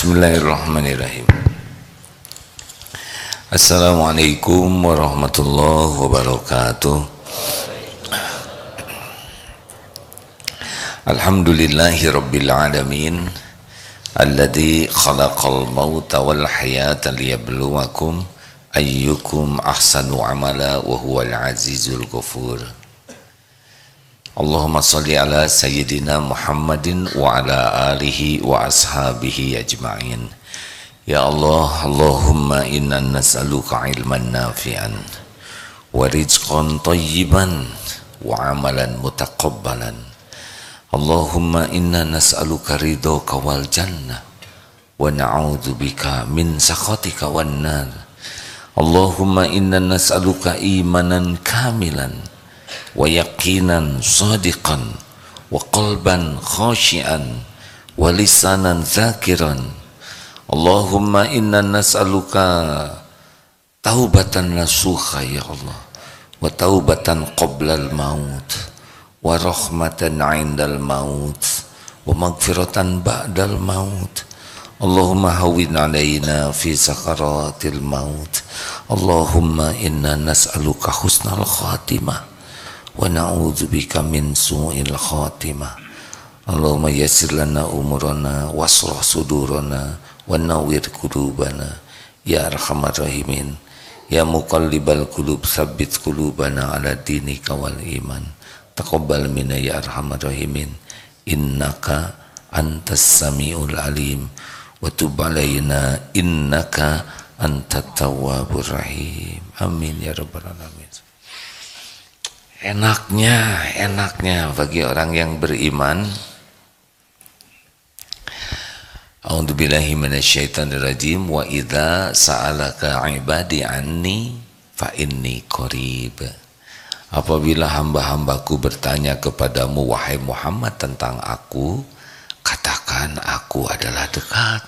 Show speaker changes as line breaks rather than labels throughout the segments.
Bismillahirrahmanirrahim. Assalamualaikum warahmatullahi wabarakatuh. Alhamdulillahi rabbil alamin, alladzi khalaqal mauta wal hayata liyabluwakum ayyukum ahsanu amala wa huwal azizul ghafur. Allahumma salli ala sayyidina Muhammadin wa ala alihi wa ashabihi ajma'in. Ya Allah, Allahumma inna nas'aluka ilman nafi'an wa rizqan tayyiban wa amalan mutaqabbalan. Allahumma inna nas'aluka ridhaka wal jannah wa na'udzubika min sakhatika wan nar. Allahumma inna nas'aluka imanan kamilan wa yaqinan sadiqan wa qalban khashian wa lisanan zakiran. Allahumma inna nas'aluka taubatan nasuha ya Allah, wa taubatan qoblal maut, wa rahmatan indal maut, wa magfiratan ba'dal maut. Allahumma hawwin alaina fi sakaratil maut. Allahumma inna nas'aluka husnal khatimah wa na'udzubika min su'il khatimah. Allahumma yassir lana umurana wasrah sudurana wa nawwir qulubana ya arhamar rahimin. Ya muqallibal qulub tsabbit qulubana ala dinika wal iman. Taqabbal minna ya arhamar rahimin, innaka antas samiul alim wa tub alaina innaka antat tawwabur rahim. Amin ya rabbal alamin. Enaknya bagi orang yang beriman. A'udzubillahi minasyaitonirrajim. Wa idza sa'alaka 'ibadi anni fa inni qarib. Apabila hamba-hambaku bertanya kepadamu wahai Muhammad tentang aku, katakan aku adalah dekat.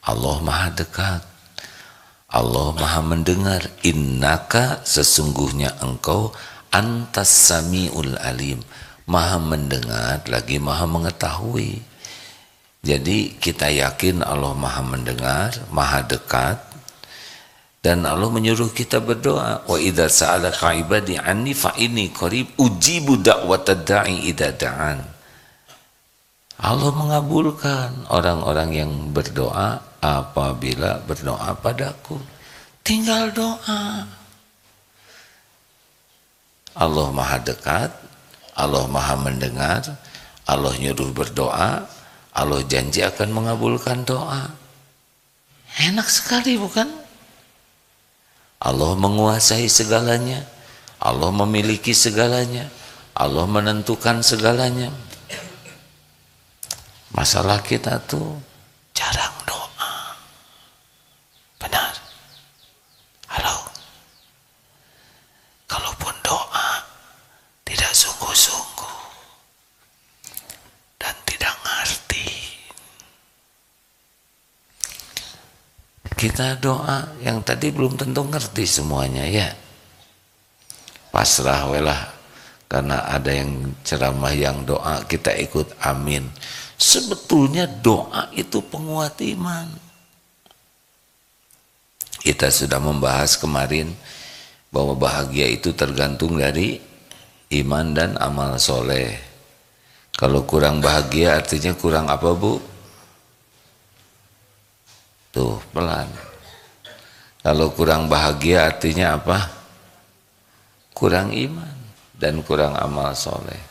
Allah Maha dekat. Allah Maha mendengar. Innaka, sesungguhnya engkau, antas samiul alim, maha mendengar lagi maha mengetahui. Jadi kita yakin Allah maha mendengar, maha dekat, dan Allah menyuruh kita berdoa. Wa idza sa'alaka ibadi anni fa inni qarib ujibu da'watad da'i idza da'an. Allah mengabulkan orang-orang yang berdoa apabila berdoa padaku. Tinggal doa. Allah maha dekat, Allah maha mendengar, Allah nyuruh berdoa, Allah janji akan mengabulkan doa. Enak sekali bukan? Allah menguasai segalanya, Allah memiliki segalanya, Allah menentukan segalanya. Masalah kita tuh jarang doa. Benar? Halo? Kalaupun doa tidak sungguh-sungguh dan tidak ngerti, kita doa yang tadi belum tentu ngerti semuanya ya. Pasrah welah, karena ada yang ceramah yang doa kita ikut amin. Sebetulnya doa itu penguat iman. Kita sudah membahas kemarin bahwa bahagia itu tergantung dari iman dan amal soleh. Kalau kurang bahagia artinya kurang apa bu? Tuh pelan. Kalau kurang bahagia artinya apa? Kurang iman dan kurang amal soleh.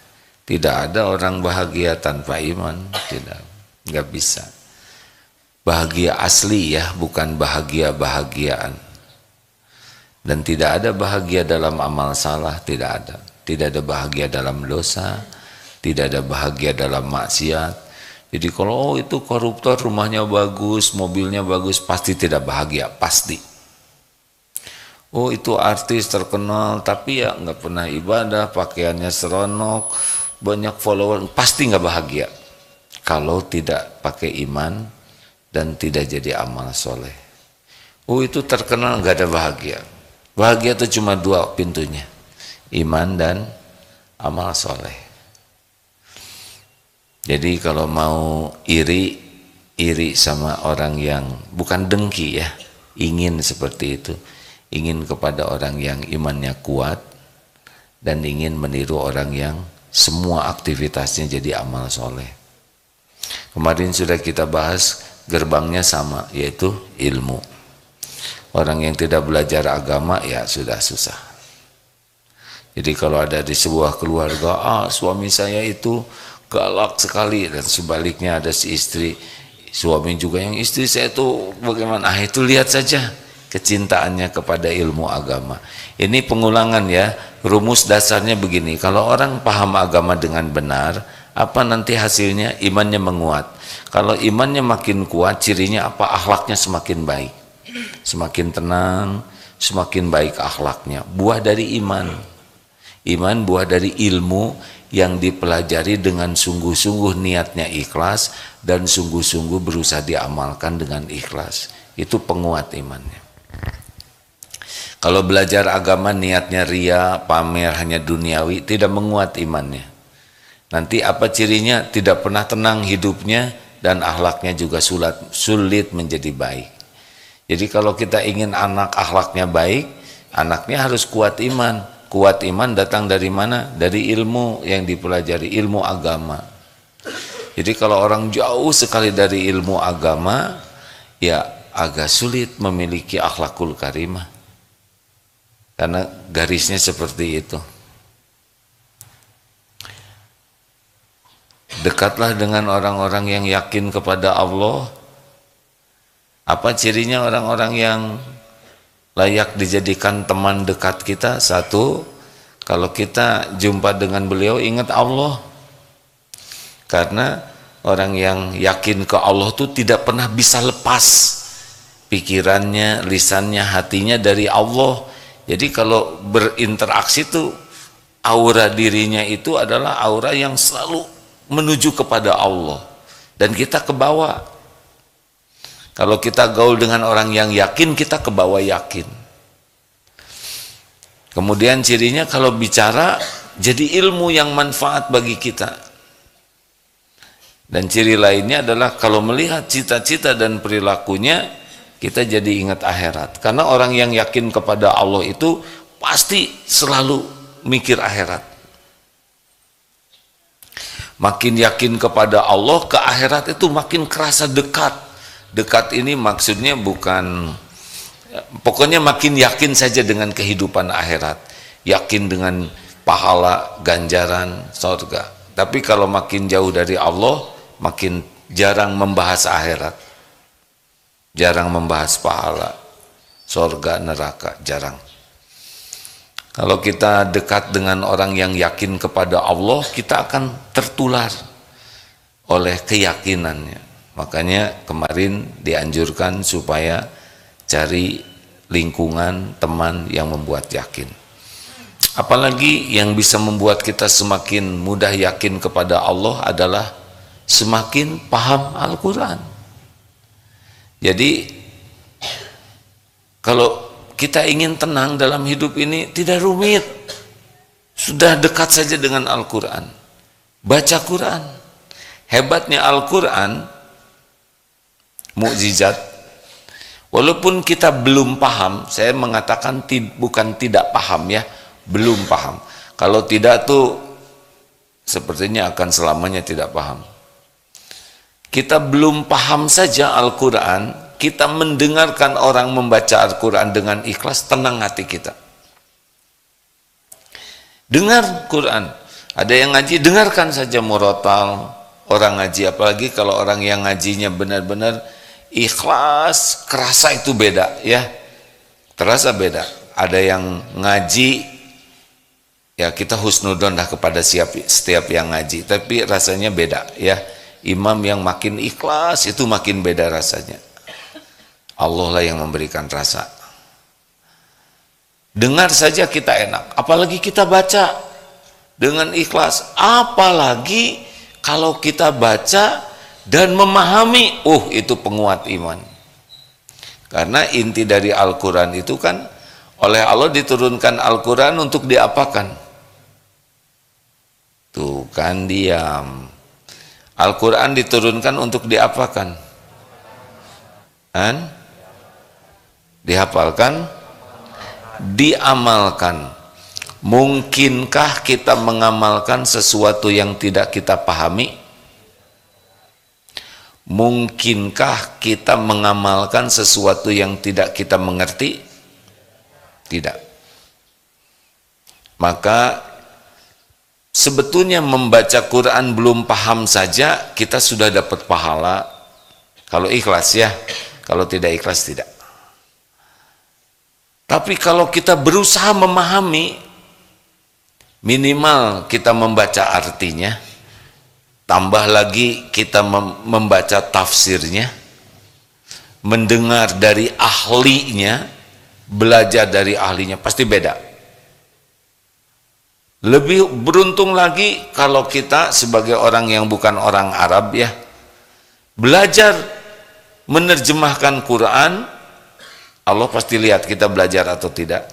Tidak ada orang bahagia tanpa iman, tidak, nggak bisa. Bahagia asli ya, bukan bahagia-bahagiaan. Dan tidak ada bahagia dalam amal salah, tidak ada. Tidak ada bahagia dalam dosa, tidak ada bahagia dalam maksiat. Jadi kalau itu koruptor rumahnya bagus, mobilnya bagus, pasti tidak bahagia, pasti. Oh itu artis terkenal tapi ya nggak pernah ibadah, pakaiannya seronok, banyak follower, pasti nggak bahagia. Kalau tidak pakai iman dan tidak jadi amal soleh. Oh itu terkenal nggak ada bahagia. Bahagia itu cuma dua pintunya, iman dan amal soleh. Jadi kalau mau iri iri sama orang yang bukan dengki ya, ingin seperti itu, ingin kepada orang yang imannya kuat dan ingin meniru orang yang semua aktivitasnya jadi amal soleh. Kemarin sudah kita bahas gerbangnya sama, yaitu ilmu. Orang yang tidak belajar agama ya sudah susah. Jadi kalau ada di sebuah keluarga, suami saya itu galak sekali, dan sebaliknya ada si istri, suami juga yang istri saya itu bagaimana, itu lihat saja kecintaannya kepada ilmu agama. Ini pengulangan ya, rumus dasarnya begini, kalau orang paham agama dengan benar, apa nanti hasilnya? Imannya menguat. Kalau imannya makin kuat, cirinya apa? Akhlaknya semakin baik, semakin tenang, semakin baik akhlaknya. Buah dari iman. Iman buah dari ilmu yang dipelajari dengan sungguh-sungguh, niatnya ikhlas dan sungguh-sungguh berusaha diamalkan dengan ikhlas. Itu penguat imannya. Kalau belajar agama niatnya ria, pamer, hanya duniawi, tidak menguat imannya. Nanti apa cirinya? Tidak pernah tenang hidupnya dan akhlaknya juga sulit menjadi baik. Jadi kalau kita ingin anak akhlaknya baik, anaknya harus kuat iman. Kuat iman datang dari mana? Dari ilmu yang dipelajari, ilmu agama. Jadi kalau orang jauh sekali dari ilmu agama, ya agak sulit memiliki akhlakul karimah. Karena garisnya seperti itu. Dekatlah dengan orang-orang yang yakin kepada Allah. Apa cirinya orang-orang yang layak dijadikan teman dekat kita? Satu, kalau kita jumpa dengan beliau ingat Allah. Karena orang yang yakin ke Allah itu tidak pernah bisa lepas pikirannya, lisannya, hatinya dari Allah. Jadi kalau berinteraksi itu aura dirinya itu adalah aura yang selalu menuju kepada Allah, dan kita ke bawah. Kalau kita gaul dengan orang yang yakin, kita ke bawah yakin. Kemudian cirinya kalau bicara jadi ilmu yang manfaat bagi kita. Dan ciri lainnya adalah kalau melihat cita-cita dan perilakunya, kita jadi ingat akhirat. Karena orang yang yakin kepada Allah itu pasti selalu mikir akhirat. Makin yakin kepada Allah, ke akhirat itu makin kerasa dekat. Dekat ini maksudnya bukan, pokoknya makin yakin saja dengan kehidupan akhirat, yakin dengan pahala, ganjaran, surga. Tapi kalau makin jauh dari Allah, makin jarang membahas akhirat, jarang membahas pahala, surga, neraka, jarang. Kalau kita dekat dengan orang yang yakin kepada Allah, kita akan tertular oleh keyakinannya. Makanya kemarin dianjurkan supaya cari lingkungan teman yang membuat yakin. Apalagi yang bisa membuat kita semakin mudah yakin kepada Allah adalah semakin paham Al-Quran. Jadi kalau kita ingin tenang dalam hidup ini tidak rumit, sudah dekat saja dengan Al-Quran, baca Quran. Hebatnya Al-Quran, mukjizat, walaupun kita belum paham, saya mengatakan bukan tidak paham ya, belum paham. Kalau tidak tuh sepertinya akan selamanya tidak paham. Kita belum paham saja Al-Quran, kita mendengarkan orang membaca Al-Quran dengan ikhlas, tenang hati kita. Dengar Quran, ada yang ngaji, dengarkan saja murotal orang ngaji, apalagi kalau orang yang ngajinya benar-benar ikhlas, kerasa itu beda ya, terasa beda. Ada yang ngaji ya kita husnudon dah kepada setiap yang ngaji, tapi rasanya beda ya. Imam yang makin ikhlas itu makin beda rasanya. Allah lah yang memberikan rasa. Dengar saja kita enak, apalagi kita baca dengan ikhlas, apalagi kalau kita baca dan memahami, itu penguat iman. Karena inti dari Al-Quran itu kan, oleh Allah diturunkan Al-Quran untuk diapakan? Tuh kan diam. Al-Quran diturunkan untuk diapakan? Dihafalkan, diamalkan. Mungkinkah kita mengamalkan sesuatu yang tidak kita pahami? Mungkinkah kita mengamalkan sesuatu yang tidak kita mengerti? Tidak. Maka sebetulnya membaca Quran belum paham saja kita sudah dapat pahala. Kalau ikhlas ya, kalau tidak ikhlas tidak. Tapi kalau kita berusaha memahami, minimal kita membaca artinya, tambah lagi kita membaca tafsirnya, mendengar dari ahlinya, belajar dari ahlinya, pasti beda. Lebih beruntung lagi kalau kita sebagai orang yang bukan orang Arab ya, belajar menerjemahkan Quran, Allah pasti lihat kita belajar atau tidak.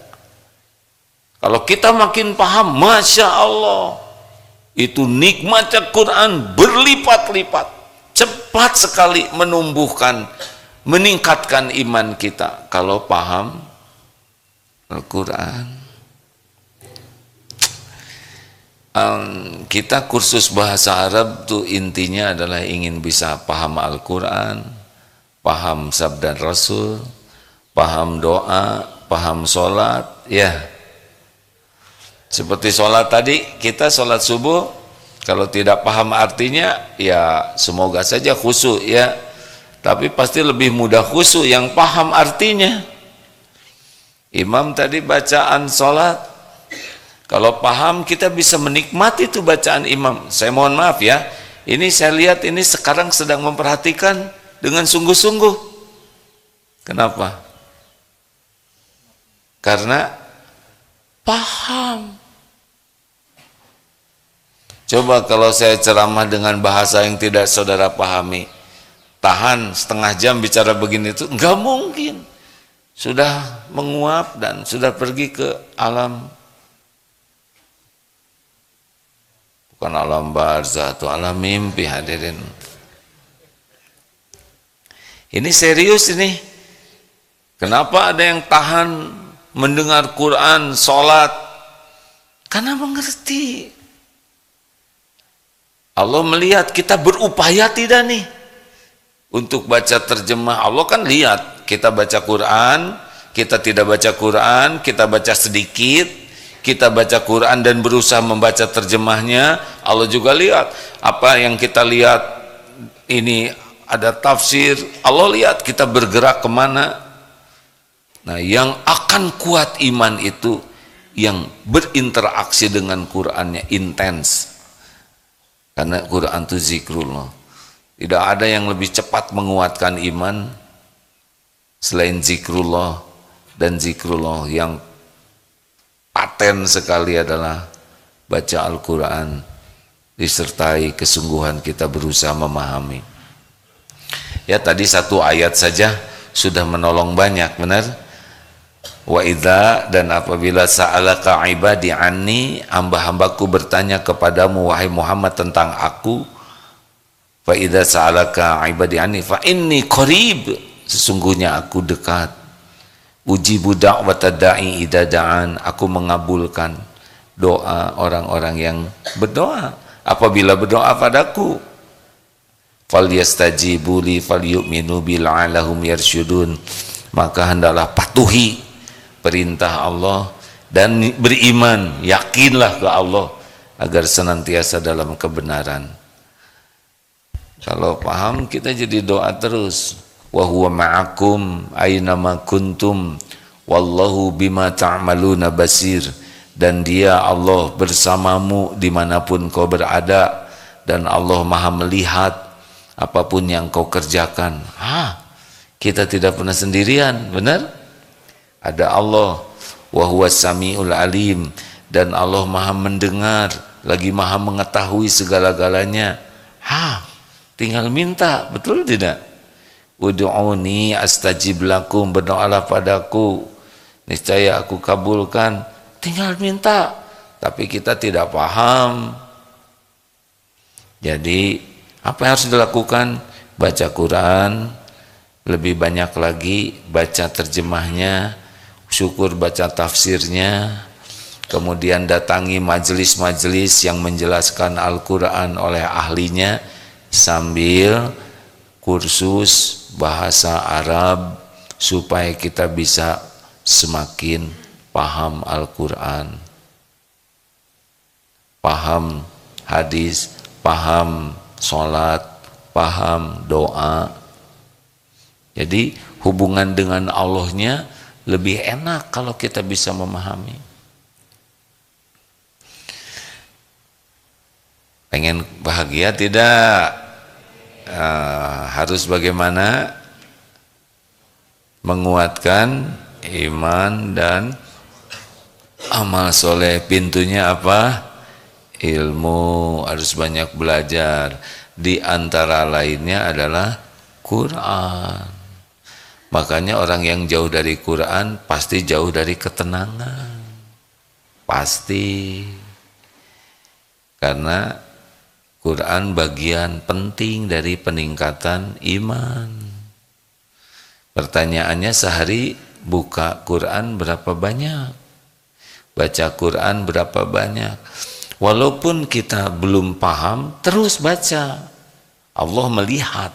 Kalau kita makin paham, Masya Allah, itu nikmatnya Quran berlipat-lipat, cepat sekali menumbuhkan, meningkatkan iman kita kalau paham Al-Quran. Kita kursus bahasa Arab tuh intinya adalah ingin bisa paham Al-Quran, paham sabda Rasul, paham doa, paham sholat, ya. Seperti sholat tadi, kita sholat subuh, kalau tidak paham artinya, ya semoga saja khusyuk ya. Tapi pasti lebih mudah khusyuk yang paham artinya. Imam tadi bacaan sholat, kalau paham kita bisa menikmati itu bacaan imam. Saya mohon maaf ya, ini saya lihat ini sekarang sedang memperhatikan dengan sungguh-sungguh. Kenapa? Karena paham. Coba kalau saya ceramah dengan bahasa yang tidak saudara pahami, tahan setengah jam bicara begini itu enggak mungkin. Sudah menguap dan sudah pergi ke alam, bukan alam barzah atau alam mimpi, hadirin. Ini serius ini. Kenapa ada yang tahan mendengar Quran, sholat? Karena mengerti. Allah melihat kita berupaya tidak nih untuk baca terjemah. Allah kan lihat kita baca Quran, kita tidak baca Quran, kita baca sedikit, kita baca Quran dan berusaha membaca terjemahnya. Allah juga lihat apa yang kita lihat ini ada tafsir. Allah lihat kita bergerak kemana. Nah, yang akan kuat iman itu yang berinteraksi dengan Qurannya intens. Karena Quran itu zikrullah. Tidak ada yang lebih cepat menguatkan iman selain zikrullah, dan zikrullah yang paten sekali adalah baca Al-Quran disertai kesungguhan kita berusaha memahami. Ya, tadi satu ayat saja sudah menolong banyak, benar? Wa idza, dan apabila sa'alaka ibadi anni, hamba-hambaku bertanya kepadamu wahai Muhammad tentang aku, fa idza sa'alaka ibadi anni fa inni qarib, sesungguhnya aku dekat. Ujibu da'watad da'i idza da'an, aku mengabulkan doa orang-orang yang berdoa apabila berdoa padaku. Falyastajibu li falyu'minu bil 'alahum yarsyudun, maka hendaklah patuhi perintah Allah dan beriman, yakinlah ke Allah agar senantiasa dalam kebenaran. Kalau paham kita jadi doa terus. Wa huwa ma'akum aina ma kuntum wallahu bima ta'maluna basir, dan dia Allah bersamamu dimanapun kau berada, dan Allah maha melihat apapun yang kau kerjakan. Kita tidak pernah sendirian, benar? Ada Allah, wa huwas samiul alim, dan Allah maha mendengar lagi maha mengetahui segala-galanya. Tinggal minta, betul tidak? Ud'uni astajib lakum, berdoalah padaku niscaya aku kabulkan. Tinggal minta, tapi kita tidak paham. Jadi apa yang harus dilakukan? Baca Quran, lebih banyak lagi baca terjemahnya, syukur baca tafsirnya, kemudian datangi majelis-majelis yang menjelaskan Al-Quran oleh ahlinya, sambil kursus bahasa Arab supaya kita bisa semakin paham Al-Quran, paham hadis, paham sholat, paham doa. Jadi hubungan dengan Allahnya lebih enak kalau kita bisa memahami. Pengen bahagia tidak? Harus bagaimana? Menguatkan iman dan amal soleh. Pintunya apa? Ilmu, harus banyak belajar. Di antara lainnya adalah Quran. Makanya orang yang jauh dari Quran pasti jauh dari ketenangan. Pasti. Karena Quran bagian penting dari peningkatan iman. Pertanyaannya, sehari buka Quran berapa banyak? Baca Quran berapa banyak? Walaupun kita belum paham, terus baca. Allah melihat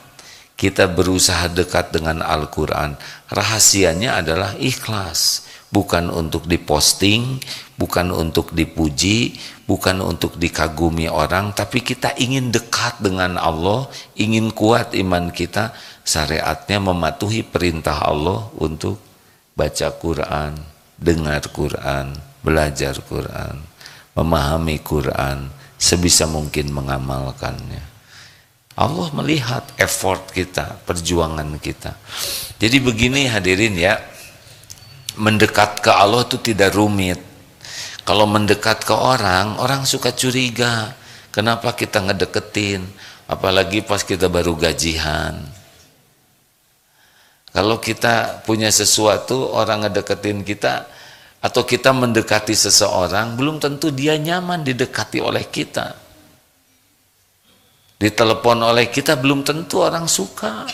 kita berusaha dekat dengan Al-Quran. Rahasianya adalah ikhlas. Bukan untuk diposting, bukan untuk dipuji, bukan untuk dikagumi orang, tapi kita ingin dekat dengan Allah, ingin kuat iman kita. Syariatnya mematuhi perintah Allah untuk baca Quran, dengar Quran, belajar Quran, memahami Quran, sebisa mungkin mengamalkannya. Allah melihat effort kita, perjuangan kita. Jadi begini hadirin ya, mendekat ke Allah itu tidak rumit. Kalau mendekat ke orang, orang suka curiga. Kenapa kita ngedeketin? Apalagi pas kita baru gajian. Kalau kita punya sesuatu, orang ngedeketin kita, atau kita mendekati seseorang, belum tentu dia nyaman didekati oleh kita. Ditelepon oleh kita, belum tentu orang suka.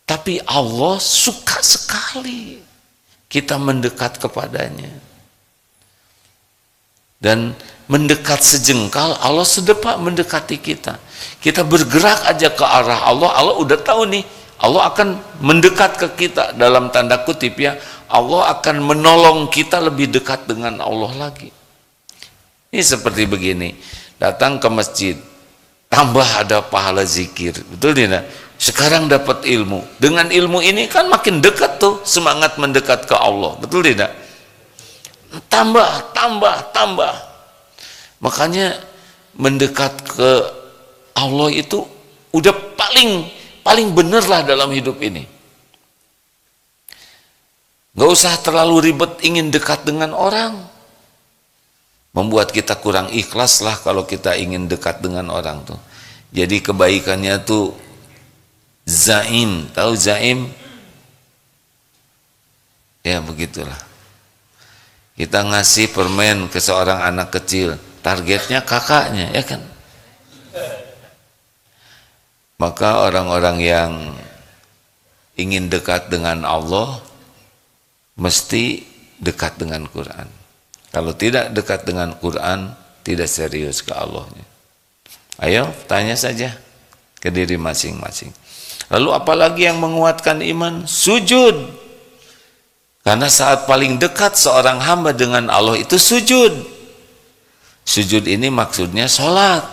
Tapi Allah suka sekali kita mendekat kepadanya. Dan mendekat sejengkal, Allah sedepak mendekati kita. Kita bergerak aja ke arah Allah, Allah udah tahu nih, Allah akan mendekat ke kita. Dalam tanda kutip ya, Allah akan menolong kita lebih dekat dengan Allah lagi. Ini seperti begini, datang ke masjid, tambah ada pahala zikir, betul tidak? Sekarang dapat ilmu, dengan ilmu ini kan makin dekat tuh semangat mendekat ke Allah, betul tidak? Tambah. Makanya mendekat ke Allah itu udah paling bener lah dalam hidup ini. Gak usah terlalu ribet ingin dekat dengan orang. Membuat kita kurang ikhlas lah kalau kita ingin dekat dengan orang tuh. Jadi kebaikannya tuh zaim, tahu zaim? Ya begitulah. Kita ngasih permen ke seorang anak kecil, targetnya kakaknya, ya kan? Maka orang-orang yang ingin dekat dengan Allah mesti dekat dengan Quran. Kalau tidak dekat dengan Quran, tidak serius ke Allahnya. Ayo tanya saja ke diri masing-masing. Lalu apalagi yang menguatkan iman? Sujud. Karena saat paling dekat seorang hamba dengan Allah itu sujud. Sujud ini maksudnya sholat.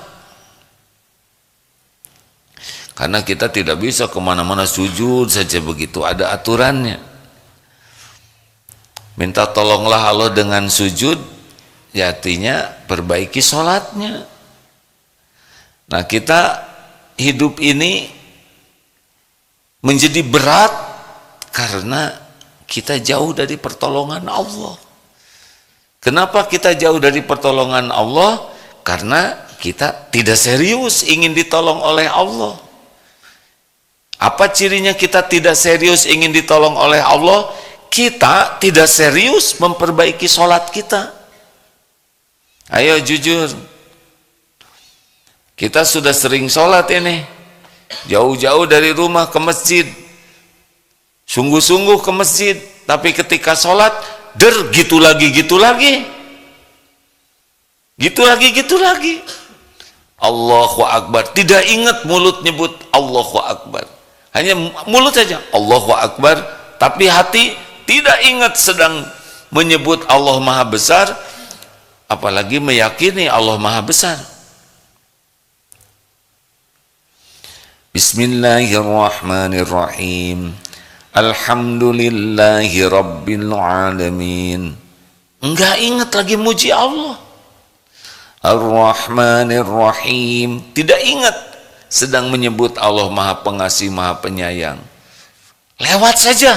Karena kita tidak bisa kemana-mana sujud saja begitu, ada aturannya. Minta tolonglah Allah dengan sujud, ya artinya perbaiki sholatnya. Nah kita hidup ini menjadi berat karena kita jauh dari pertolongan Allah. Kenapa kita jauh dari pertolongan Allah? Karena kita tidak serius ingin ditolong oleh Allah. Apa cirinya kita tidak serius ingin ditolong oleh Allah? Kita tidak serius memperbaiki sholat kita. Ayo jujur, kita sudah sering sholat ini, jauh-jauh dari rumah ke masjid, sungguh-sungguh ke masjid, tapi ketika sholat gitu lagi, gitu lagi, gitu lagi, gitu lagi. Allahu Akbar, tidak ingat mulut nyebut Allahu Akbar, hanya mulut saja Allahu Akbar, tapi hati tidak ingat sedang menyebut Allah Maha Besar, apalagi meyakini Allah Maha Besar. Bismillahirrahmanirrahim. Alhamdulillahi Rabbil Alamin. Enggak ingat lagi muji Allah. Ar-Rahmanir-Rahim, tidak ingat sedang menyebut Allah Maha Pengasih, Maha Penyayang. Lewat saja.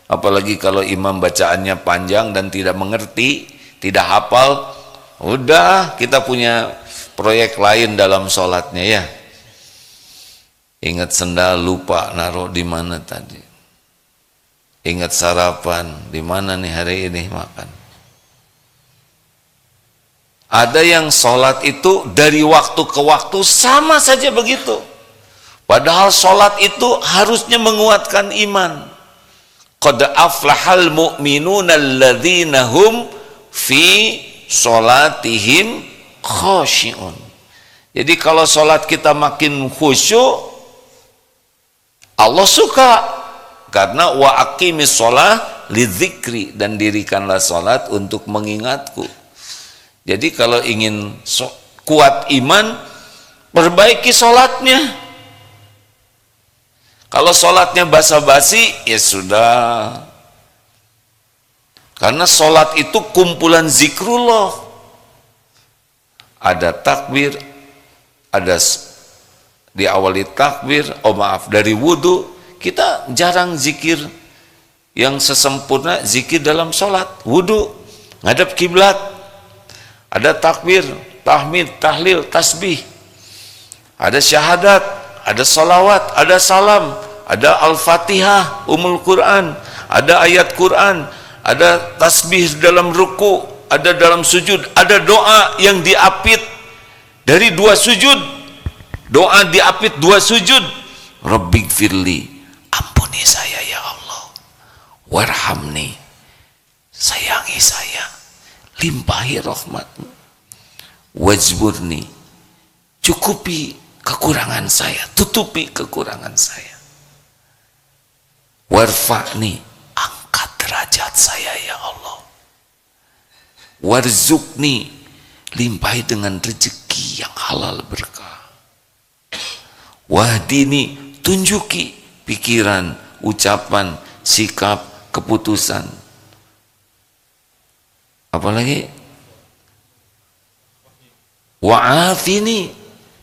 Apalagi kalau imam bacaannya panjang dan tidak mengerti, tidak hafal, udah kita punya proyek lain dalam sholatnya ya. Ingat sendal lupa naruh di mana tadi. Ingat sarapan di mana nih hari ini makan. Ada yang sholat itu dari waktu ke waktu sama saja begitu. Padahal sholat itu harusnya menguatkan iman. Qad aflahal mu'minuna alladzina hum fi sholatihim khashi'un. Jadi kalau sholat kita makin khusyuk, Allah suka. Karena wa aqimis sholah lidzikri, dan dirikanlah sholat untuk mengingatku. Jadi kalau ingin kuat iman, perbaiki sholatnya. Kalau sholatnya basa-basi, ya sudah. Karena sholat itu kumpulan zikrullah. Ada takbir, ada diawali takbir, dari wudhu. Kita jarang zikir yang sesempurna zikir dalam sholat. Wudhu, ngadep kiblat. Ada takbir, tahmid, tahlil, tasbih. Ada syahadat, ada salawat, ada salam, ada al-fatihah, umul Quran, ada ayat Quran, ada tasbih dalam ruku, ada dalam sujud, ada doa yang diapit dari 2 sujud. Doa diapit 2 sujud. Rabbighfirli, ampuni saya ya Allah. Warhamni, sayangi saya. Limpahi rahmatmu. Wajburni, cukupi kekurangan saya, tutupi kekurangan saya. Warfa'ni, angkat derajat saya ya Allah. Warzukni, limpahi dengan rezeki yang halal berkah. Wahdini, tunjuki pikiran, ucapan, sikap, keputusan. Apalagi wa'afini,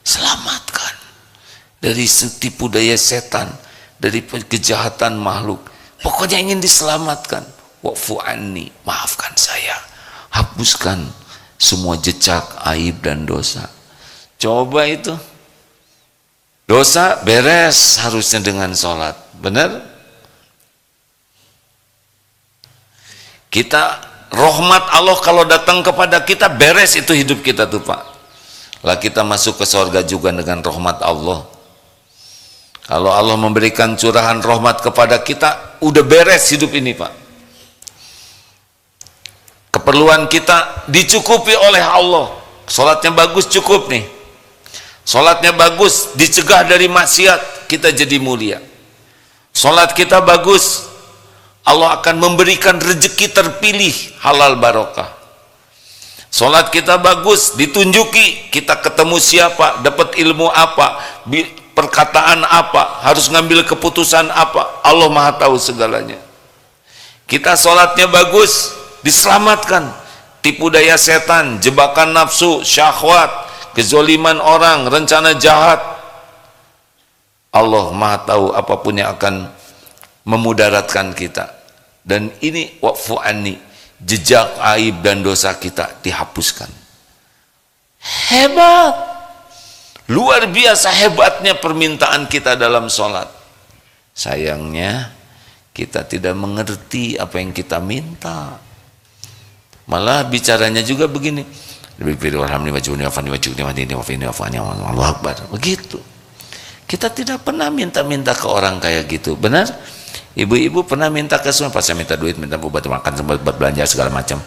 selamatkan dari tipu daya setan, dari kejahatan makhluk. Pokoknya ingin diselamatkan. Wa'fu anni, maafkan saya, hapuskan semua jejak aib dan dosa. Coba itu, dosa beres harusnya dengan sholat, benar? Kita rahmat Allah kalau datang kepada kita, beres itu hidup kita tuh Pak. Lah kita masuk ke surga juga dengan rahmat Allah. Kalau Allah memberikan curahan rahmat kepada kita, udah beres hidup ini Pak. Keperluan kita dicukupi oleh Allah. Sholatnya bagus, cukup nih. Sholatnya bagus, dicegah dari maksiat, kita jadi mulia. Sholat kita bagus, Allah akan memberikan rezeki terpilih, halal barokah. Sholat kita bagus, ditunjuki kita ketemu siapa, dapat ilmu apa, perkataan apa, harus ngambil keputusan apa, Allah Maha tahu segalanya. Kita sholatnya bagus, diselamatkan tipu daya setan, jebakan nafsu, syahwat, kezoliman orang, rencana jahat. Allah Maha tahu apapun yang akan memudaratkan kita. Dan ini wa'fu anni, jejak aib dan dosa kita dihapuskan. Hebat, luar biasa hebatnya permintaan kita dalam sholat. Sayangnya kita tidak mengerti apa yang kita minta. Malah bicaranya juga begini, begitu. Kita tidak pernah minta-minta ke orang kayak gitu, benar? Ibu-ibu pernah minta ke suami, pas saya minta duit, minta obat makan, buat belanja segala macam.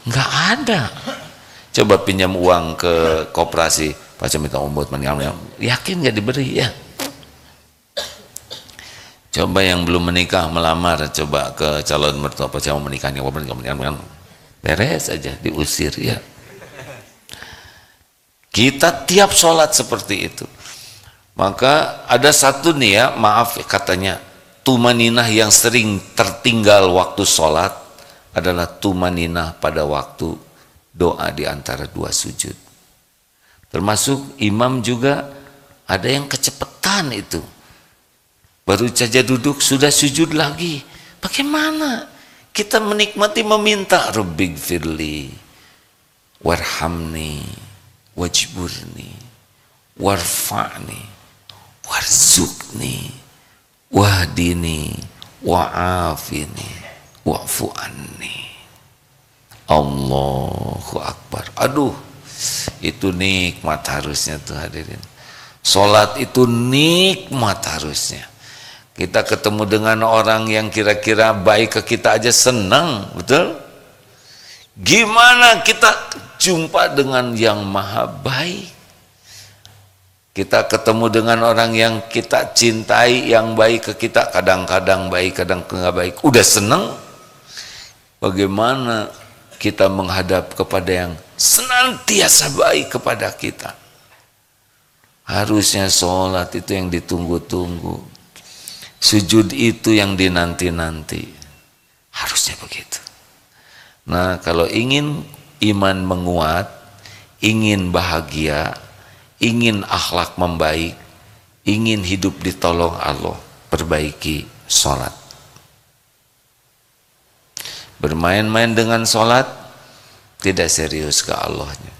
Nggak ada. Coba pinjam uang ke koperasi, pas saya minta obat, yakin nggak diberi ya? Coba yang belum menikah melamar, coba ke calon mertua, pas saya mau menikah, beres aja, diusir ya. Kita tiap sholat seperti itu. Maka ada satu nih ya, maaf katanya, tumaninah yang sering tertinggal waktu sholat adalah tumaninah pada waktu doa di antara dua sujud. Termasuk imam juga ada yang kecepatan itu. Baru saja duduk sudah sujud lagi. Bagaimana kita menikmati meminta Rabbighfirli warhamni wajburni warfa'ni warzuqni wahdini wa'afini wa'fu anni. Allahu Akbar. Aduh, itu nikmat harusnya tuh hadirin. Salat itu nikmat harusnya. Kita ketemu dengan orang yang kira-kira baik ke kita aja senang, betul? Gimana kita jumpa dengan yang maha baik? Kita ketemu dengan orang yang kita cintai, yang baik ke kita, kadang-kadang baik, kadang enggak baik. Udah seneng, bagaimana kita menghadap kepada yang senantiasa baik kepada kita? Harusnya sholat itu yang ditunggu-tunggu, sujud itu yang dinanti-nanti. Harusnya begitu. Nah, kalau ingin iman menguat, ingin bahagia, ingin akhlak membaik, ingin hidup ditolong Allah, perbaiki sholat. Bermain-main dengan sholat tidak serius ke Allahnya.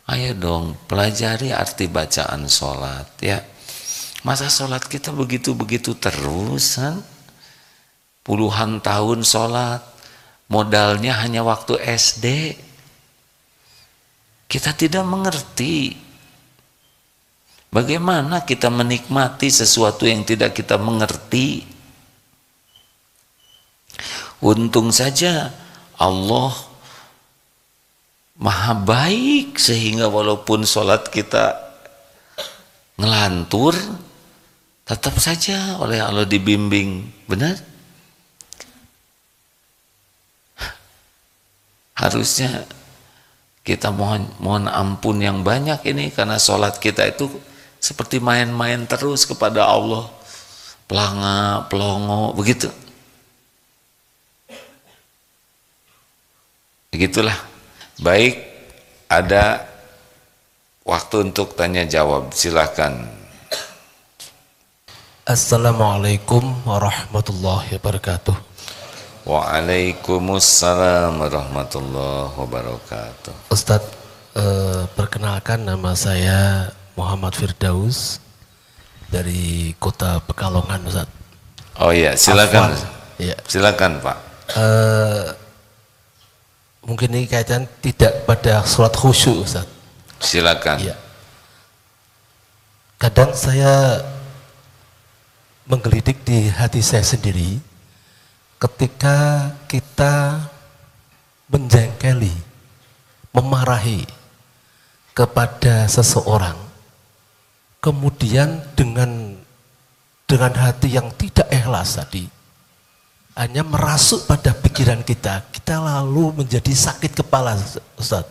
Ayo dong pelajari arti bacaan sholat ya. Masa sholat kita begitu-begitu terus kan? Puluhan tahun sholat, modalnya hanya waktu SD. Kita tidak mengerti bagaimana kita menikmati sesuatu yang tidak kita mengerti. Untung saja Allah maha baik sehingga walaupun sholat kita ngelantur, tetap saja oleh Allah dibimbing. Benar? Harusnya kita mohon ampun yang banyak ini karena sholat kita itu seperti main-main terus kepada Allah, pelanga, pelongo, begitu. Begitulah. Baik, ada waktu untuk tanya jawab, silakan.
Assalamualaikum warahmatullahi wabarakatuh.
Waalaikumsalam warahmatullahi wabarakatuh.
Ustadz, perkenalkan nama saya Muhammad Firdaus dari Kota Pekalongan, Ustadz.
Oh iya, silakan.
Ya.
Silakan, Pak.
Mungkin ini kaitan tidak pada sholat khusyuk, Ustadz.
Silakan.
Ya. Kadang saya menggelidik di hati saya sendiri ketika kita menjengkeli, memarahi kepada seseorang, kemudian dengan hati yang tidak ikhlas tadi, hanya merasuk pada pikiran kita, kita lalu menjadi sakit kepala, Ustaz.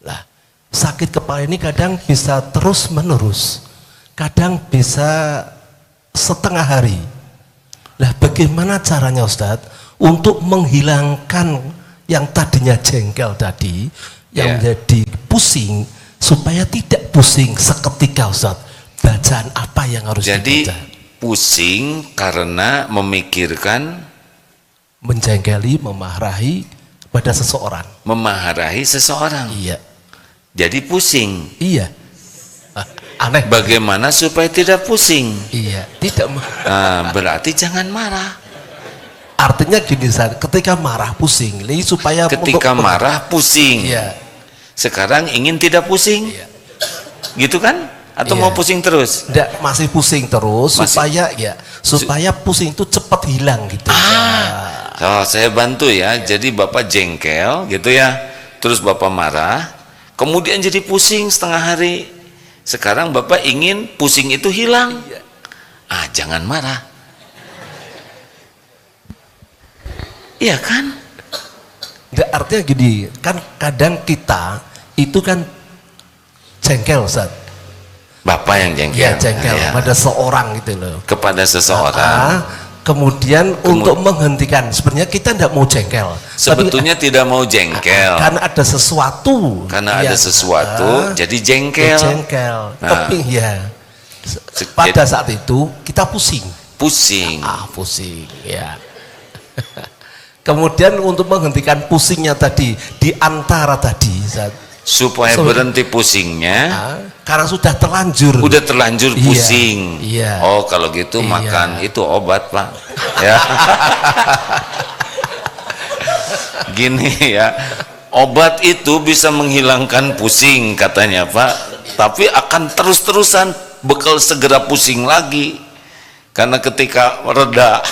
Lah, sakit kepala ini kadang bisa terus menerus, kadang bisa setengah hari. Lah, bagaimana caranya, Ustaz, untuk menghilangkan yang tadinya jengkel tadi, yang menjadi pusing, supaya tidak pusing seketika, Ustaz? Bacaan apa yang harus dibaca?
Pusing karena memikirkan,
menjengkeli, memarahi pada seseorang.
Memarahi seseorang.
Iya.
Jadi pusing.
Iya. Aneh.
Bagaimana supaya tidak pusing?
Iya, tidak.
Berarti jangan marah.
Artinya gini, ketika marah pusing, supaya
ketika marah pusing.
Iya.
Sekarang ingin tidak pusing.
Iya.
gitu kan? Atau
Iya.
mau pusing terus?
Nggak, masih pusing terus supaya pusing itu cepat hilang gitu.
Oh, saya bantu ya. Jadi Bapak jengkel gitu ya. Terus Bapak marah, kemudian jadi pusing setengah hari. Sekarang Bapak ingin pusing itu hilang. Jangan marah. Iya kan?
Nggak, artinya gini, kan kadang kita itu kan jengkel, Ustaz.
Bapak yang jengkel.
Ya jengkel
Ya.
pada seorang gitu loh.
Kepada seseorang.
Kemudian untuk menghentikan, sebenarnya kita tidak mau jengkel.
Sebetulnya tidak mau jengkel.
Karena ada sesuatu.
Karena ada
yang,
sesuatu, jadi jengkel.
Jengkel.
Nah.
Tapi ya, pada saat itu kita pusing.
Pusing.
Pusing, ya. Kemudian untuk menghentikan pusingnya tadi, di antara tadi,
Supaya berhenti pusingnya.
karena sudah terlanjur.
Udah terlanjur
Iya,
pusing.
iya.
Oh, kalau gitu
Iya.
makan itu obat, Pak. Ya. Gini ya. Obat itu bisa menghilangkan pusing katanya, Pak. Tapi akan terus-terusan bekal segera pusing lagi. Karena ketika reda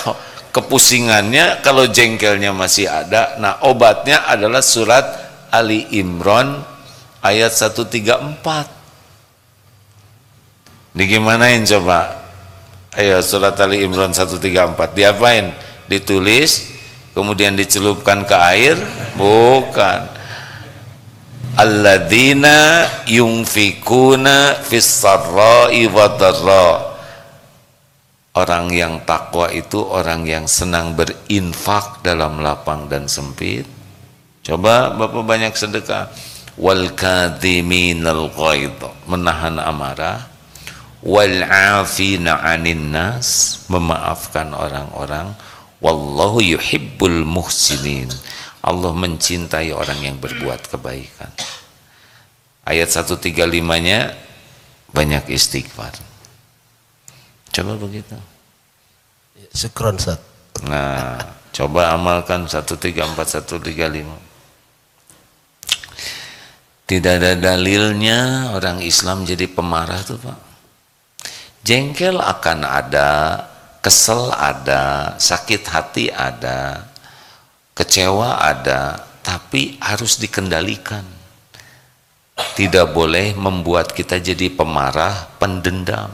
kepusingannya, kalau jengkelnya masih ada, nah obatnya adalah surat Ali Imran ayat 134. Digimanain coba? Ayo surat Ali Imran 134. Diapain? Ditulis, kemudian dicelupkan ke air? Bukan. Alladzina yunfikuna fis sarra'i wadharra. Orang yang takwa itu orang yang senang berinfak dalam lapang dan sempit. Coba Bapak banyak sedekah. Wal kadhiminal ghaidh, menahan amarah. Wal 'afina 'anil nas, memaafkan orang-orang. Wallahu yuhibbul muhsinin. Allah mencintai orang yang berbuat kebaikan. Ayat 135-nya banyak istighfar. Coba begitu.
Syukron, Ustaz.
Nah, coba amalkan 134 135. Tidak ada dalilnya orang Islam jadi pemarah tuh, Pak. Jengkel akan ada, kesel ada, sakit hati ada, kecewa ada, tapi harus dikendalikan. Tidak boleh membuat kita jadi pemarah, pendendam.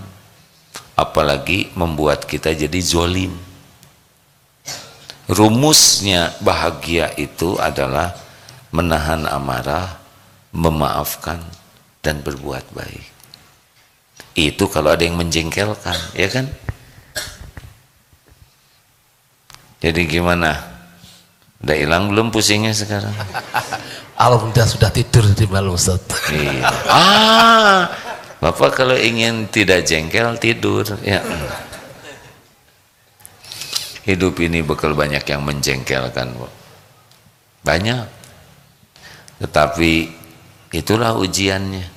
Apalagi membuat kita jadi zolim. Rumusnya bahagia itu adalah menahan amarah, memaafkan, dan berbuat baik. Itu kalau ada yang menjengkelkan, ya kan? Jadi gimana? Udah hilang belum pusingnya sekarang?
Alhamdulillah sudah tidur di malam, Ustaz.
Iya. Bapak kalau ingin tidak jengkel tidur ya. Hidup ini bekal banyak yang menjengkelkan, Pak. Banyak. Tetapi itulah ujiannya.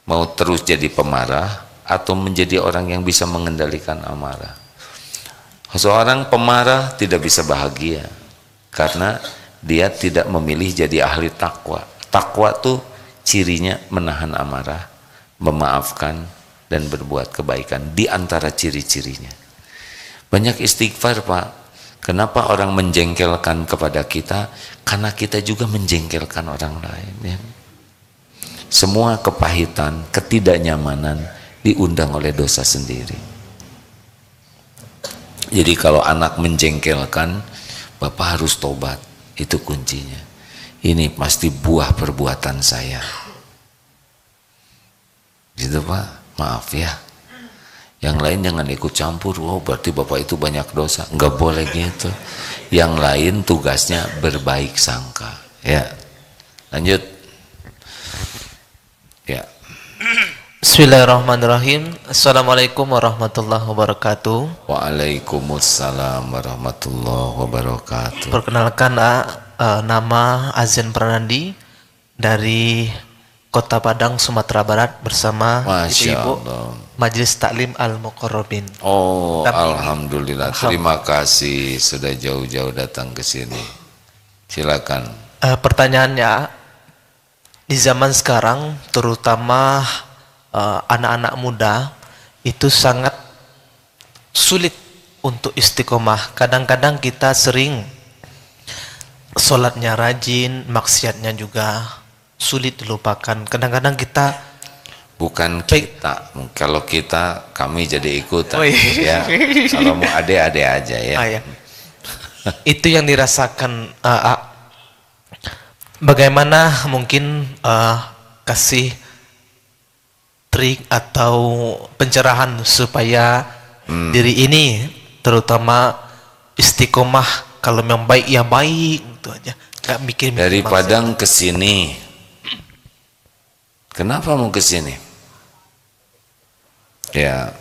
Mau terus jadi pemarah atau menjadi orang yang bisa mengendalikan amarah. Seorang pemarah tidak bisa bahagia karena dia tidak memilih jadi ahli takwa. Takwa tuh cirinya menahan amarah, memaafkan, dan berbuat kebaikan. Di antara ciri-cirinya banyak istighfar, Pak. Kenapa orang menjengkelkan kepada kita? Karena kita juga menjengkelkan orang lain, ya. Semua kepahitan, ketidaknyamanan diundang oleh dosa sendiri. Jadi kalau anak menjengkelkan, Bapak harus tobat. Itu kuncinya. Ini pasti buah perbuatan saya. Gitu, Pak. Maaf ya. Yang lain jangan ikut campur. Oh, berarti Bapak itu banyak dosa. Enggak boleh gitu. Yang lain tugasnya berbaik sangka. Ya. Lanjut. Ya.
Bismillahirrahmanirrahim. Assalamualaikum warahmatullahi wabarakatuh.
Waalaikumsalam warahmatullahi wabarakatuh.
Perkenalkan, nama Azan Pranandi dari Kota Padang, Sumatera Barat, bersama
Masya
ibu-ibu
Allah.
Majelis Taklim Al-Muqarrabin.
Oh,
Kami-
alhamdulillah. Terima kasih sudah jauh-jauh datang ke sini. Silakan.
Pertanyaannya, di zaman sekarang terutama anak-anak muda itu sangat sulit untuk istiqomah. Kadang-kadang kita sering sholatnya rajin, maksiatnya juga sulit dilupakan. Kadang-kadang kita
Bukan kita, kalau kita kami jadi ikutan.
Oh, iya.
Ya, kalau mau ade-ade aja ya.
ya. Itu yang dirasakan. Bagaimana mungkin kasih trik atau pencerahan supaya diri ini terutama istiqomah, kalau memang baik ya baik, itu aja, nggak mikir
Dari Padang ke sini, kenapa mau ke sini? Ya,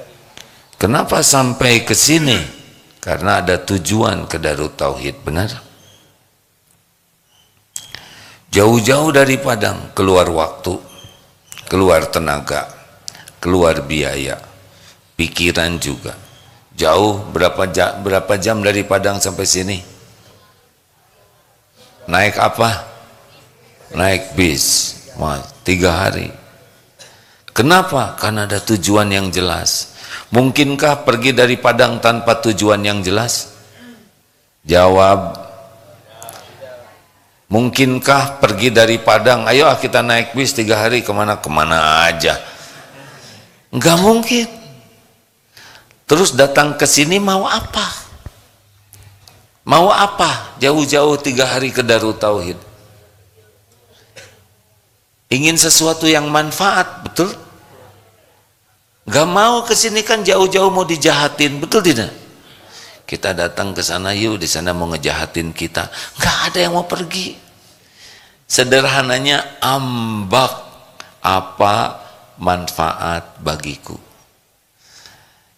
kenapa sampai ke sini? Karena ada tujuan ke Darut Tauhid, benar? Jauh-jauh dari Padang, keluar waktu, keluar tenaga, keluar biaya, pikiran juga. Jauh berapa jam dari Padang sampai sini? Naik apa? Naik bis, 3 hari. Kenapa? Karena ada tujuan yang jelas. Mungkinkah pergi dari Padang tanpa tujuan yang jelas? Jawab. Mungkinkah pergi dari Padang, ayo kita naik bis 3 hari kemana aja? Enggak mungkin. Terus datang ke sini mau apa? Mau apa? Jauh-jauh 3 hari ke Darut Tauhid. Ingin sesuatu yang manfaat, betul? Gak mau ke sini kan jauh-jauh mau dijahatin, betul tidak? Kita datang ke sana, yuk di sana mau ngejahatin kita. Gak ada yang mau pergi. Sederhananya ambak apa manfaat bagiku.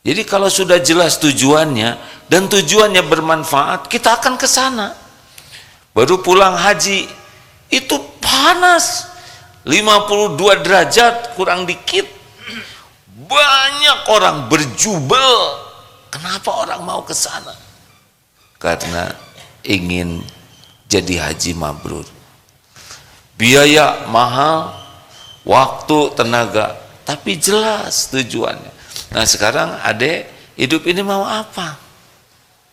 Jadi kalau sudah jelas tujuannya dan tujuannya bermanfaat, kita akan ke sana. Baru pulang haji itu panas, 52 derajat kurang dikit. Banyak orang berjubel. Kenapa orang mau ke sana? Karena ingin jadi haji mabrur. Biaya mahal, waktu, tenaga, tapi jelas tujuannya. Nah sekarang adek hidup ini mau apa?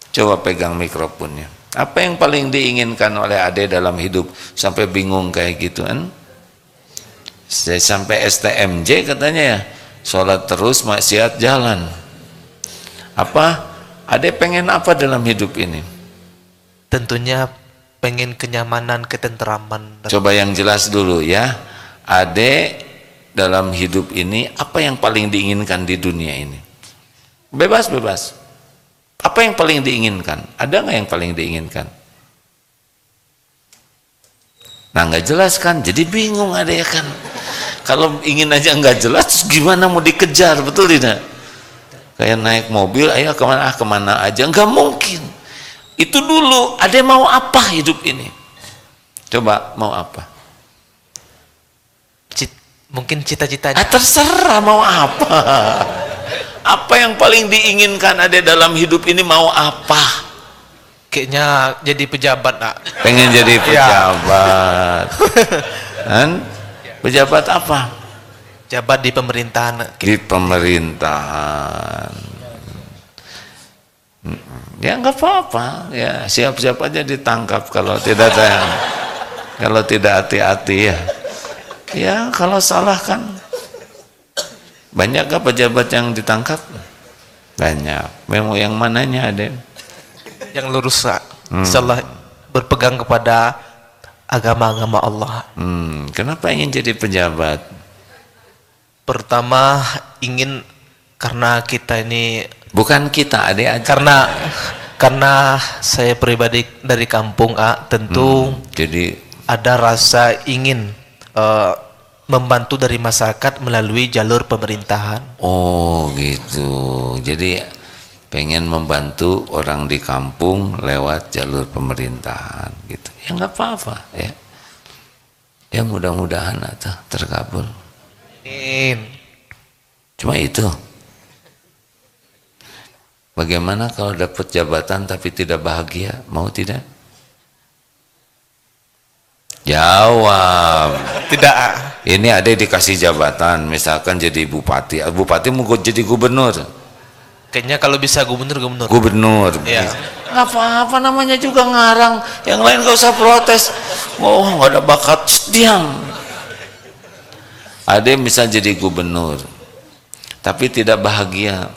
Coba pegang mikrofonnya. Apa yang paling diinginkan oleh adek dalam hidup sampai bingung kayak gitu kan? Sampai STMJ katanya ya, sholat terus maksiat jalan. Apa? Adek pengen apa dalam hidup ini?
Tentunya pengen kenyamanan, ketenteraman.
Coba yang jelas dulu ya. Adek dalam hidup ini apa yang paling diinginkan di dunia ini? Bebas. Apa yang paling diinginkan? Ada nggak yang paling diinginkan? Nah nggak jelas kan, jadi bingung adek kan. Kalau ingin aja nggak jelas, terus gimana mau dikejar, betul tidak? Kayak naik mobil, ayo kemana aja, nggak mungkin. Itu dulu, adek mau apa hidup ini? Coba mau apa?
Mungkin cita-citanya.
Terserah mau apa. Apa yang paling diinginkan adek dalam hidup ini mau apa?
Kayaknya jadi pejabat, nak.
Pengen jadi pejabat. Kan? Pejabat apa?
Jabat di pemerintahan.
Di pemerintahan. Ya nggak apa-apa, ya siap-siap aja ditangkap kalau tidak hati-hati ya. Ya kalau salah kan banyak gak pejabat yang ditangkap? Banyak. Memang yang mananya ada?
Yang lurus, insyaallah berpegang kepada agama-agama Allah.
Kenapa ingin jadi pejabat?
Pertama ingin karena kita ini,
bukan kita, adik aja.
karena saya pribadi dari kampung, tentu
jadi
ada rasa ingin membantu dari masyarakat melalui jalur pemerintahan.
oh gitu. Jadi pengen membantu orang di kampung lewat jalur pemerintahan gitu. Ya nggak apa-apa ya. Ya mudah-mudahan atau terkabul. Cuma itu. Bagaimana kalau dapat jabatan tapi tidak bahagia? Mau tidak? Jawab.
Tidak.
Ini ada dikasih jabatan, misalkan jadi bupati. Bupati mau jadi gubernur.
Kayaknya kalau bisa gubernur.
Gubernur.
Iya.
Nggak apa-apa, namanya juga ngarang. Yang lain nggak usah protes. Oh, nggak ada bakat, diam. Ada yang bisa jadi gubernur, tapi tidak bahagia.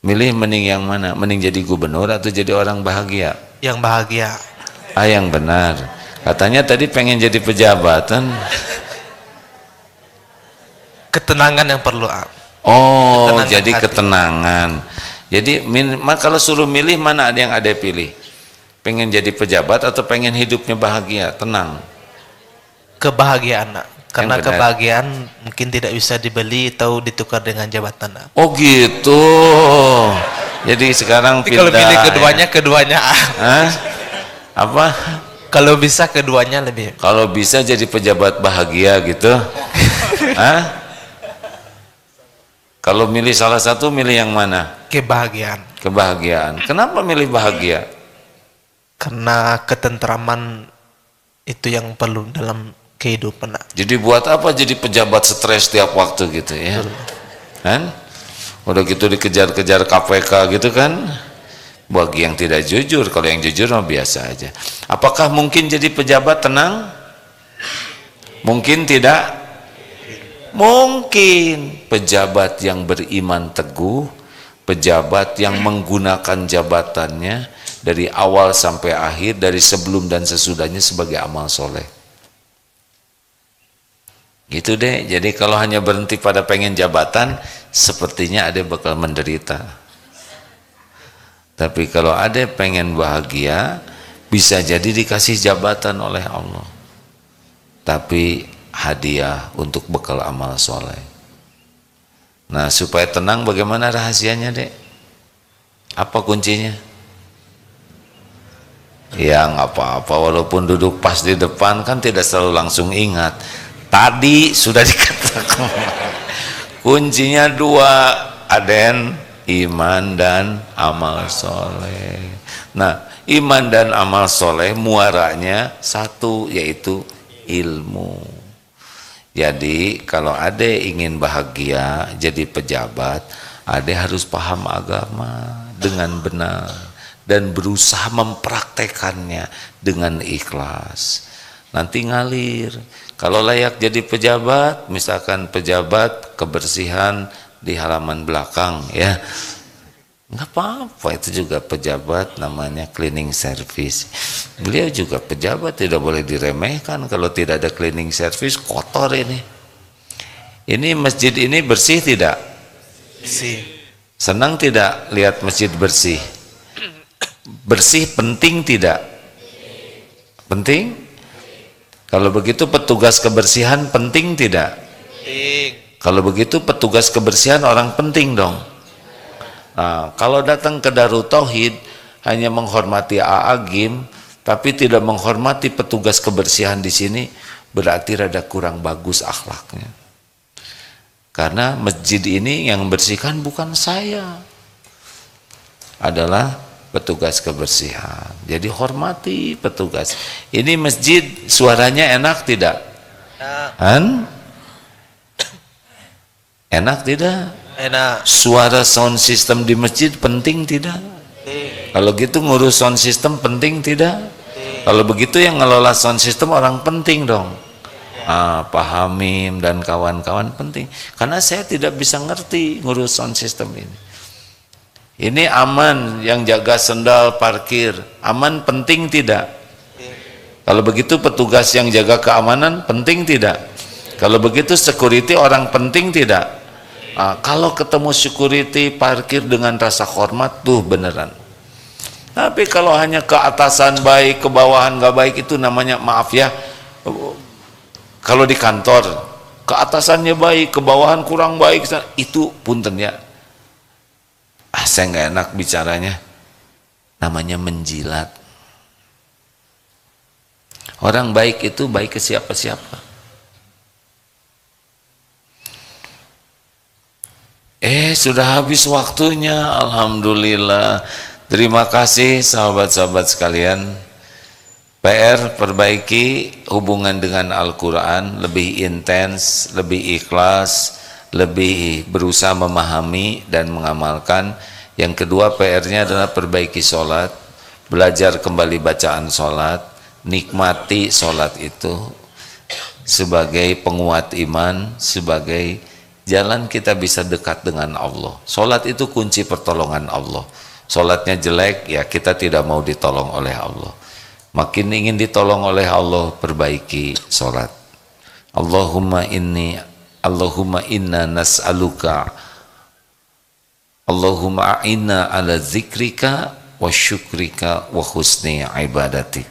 Milih mending yang mana? Mending jadi gubernur atau jadi orang bahagia?
Yang bahagia.
Yang benar. Katanya tadi pengen jadi pejabatan.
Ketenangan yang perlu.
Oh,
Ketenangan
jadi
hati.
ketenangan. Jadi kalau suruh milih, mana ada yang ada pilih? Pengen jadi pejabat atau pengen hidupnya bahagia, tenang?
Kebahagiaan, Nak. Karena
Yang benar.
kebahagiaan mungkin tidak bisa dibeli atau ditukar dengan jabatan, Nak.
Oh gitu. Jadi sekarang
Tapi kalau
pindah.
pilih keduanya.
Hah? Apa?
Kalau bisa keduanya lebih.
Kalau bisa jadi pejabat bahagia gitu? Hah? Kalau milih salah satu, milih yang mana?
Kebahagiaan.
Kebahagiaan. Kenapa milih bahagia?
Karena ketentraman itu yang perlu dalam kehidupan, Nak.
Jadi buat apa jadi pejabat stres tiap waktu gitu ya? Kan? Udah gitu dikejar-kejar KPK gitu kan? Bagi yang tidak jujur, kalau yang jujur mah biasa aja. Apakah mungkin jadi pejabat tenang? Mungkin tidak? Mungkin. Pejabat yang beriman teguh, pejabat yang menggunakan jabatannya dari awal sampai akhir, dari sebelum dan sesudahnya sebagai amal soleh. Gitu deh. Jadi kalau hanya berhenti pada pengen jabatan, sepertinya ada bakal menderita. Tapi kalau ada pengen bahagia, bisa jadi dikasih jabatan oleh Allah, tapi hadiah untuk bekal amal soleh. Nah, supaya tenang, bagaimana rahasianya, Dek? Apa kuncinya? Ya nggak apa-apa, walaupun duduk pas di depan kan tidak selalu langsung ingat. Tadi sudah dikatakan. Kuncinya dua, Aden, iman dan amal soleh. Nah, iman dan amal soleh muaranya satu, yaitu ilmu. Jadi kalau ade ingin bahagia jadi pejabat, ade harus paham agama dengan benar dan berusaha mempraktekannya dengan ikhlas. Nanti ngalir. Kalau layak jadi pejabat, misalkan pejabat kebersihan di halaman belakang, ya nggak apa-apa, itu juga pejabat, namanya cleaning service. Beliau juga pejabat, tidak boleh diremehkan. Kalau tidak ada cleaning service, kotor ini. Ini masjid ini bersih tidak?
Bersih.
Senang tidak lihat masjid bersih? Bersih penting tidak? Penting? Kalau begitu petugas kebersihan penting tidak?
Penting.
Kalau begitu petugas kebersihan orang penting dong. Nah, kalau datang ke Darut Tauhid hanya menghormati A'agim tapi tidak menghormati petugas kebersihan di sini, berarti rada kurang bagus akhlaknya. Karena masjid ini yang membersihkan bukan saya, adalah petugas kebersihan. Jadi hormati petugas. Ini masjid suaranya enak tidak? Han? Enak tidak?
Enak.
Suara sound system di masjid penting tidak? Kalau gitu ngurus sound system penting tidak? Kalau begitu yang ngelola sound system orang penting dong. Pak Hamim dan kawan-kawan penting. Karena saya tidak bisa ngerti ngurus sound system ini. Ini aman, yang jaga sendal parkir, aman penting tidak? Kalau begitu petugas yang jaga keamanan penting tidak? Kalau begitu security orang penting tidak? Kalau ketemu security parkir dengan rasa hormat tuh beneran. Tapi kalau hanya ke atasan baik, ke bawahan nggak baik, itu namanya, maaf ya, kalau di kantor ke atasannya baik, ke bawahan kurang baik, itu punten ya. Saya nggak enak bicaranya. Namanya menjilat. Orang baik itu baik ke siapa-siapa. Sudah habis waktunya. Alhamdulillah. Terima kasih sahabat-sahabat sekalian. PR perbaiki hubungan dengan Al-Quran, lebih intens, lebih ikhlas, lebih berusaha memahami dan mengamalkan. Yang kedua PR-nya adalah perbaiki sholat, belajar kembali bacaan sholat, nikmati sholat itu sebagai penguat iman, sebagai jalan kita bisa dekat dengan Allah. Sholat itu kunci pertolongan Allah. Sholatnya jelek, ya kita tidak mau ditolong oleh Allah. Makin ingin ditolong oleh Allah, perbaiki sholat. Allahumma inna nas'aluka, Allahumma a'inna ala zikrika wa syukrika wa husni ibadati.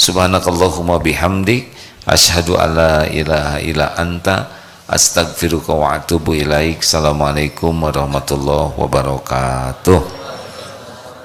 Subhanakallahumma bihamdik, asyhadu alla ilaha illa anta, astaghfiruka wa atubu ilaik. Assalamualaikum warahmatullahi wabarakatuh.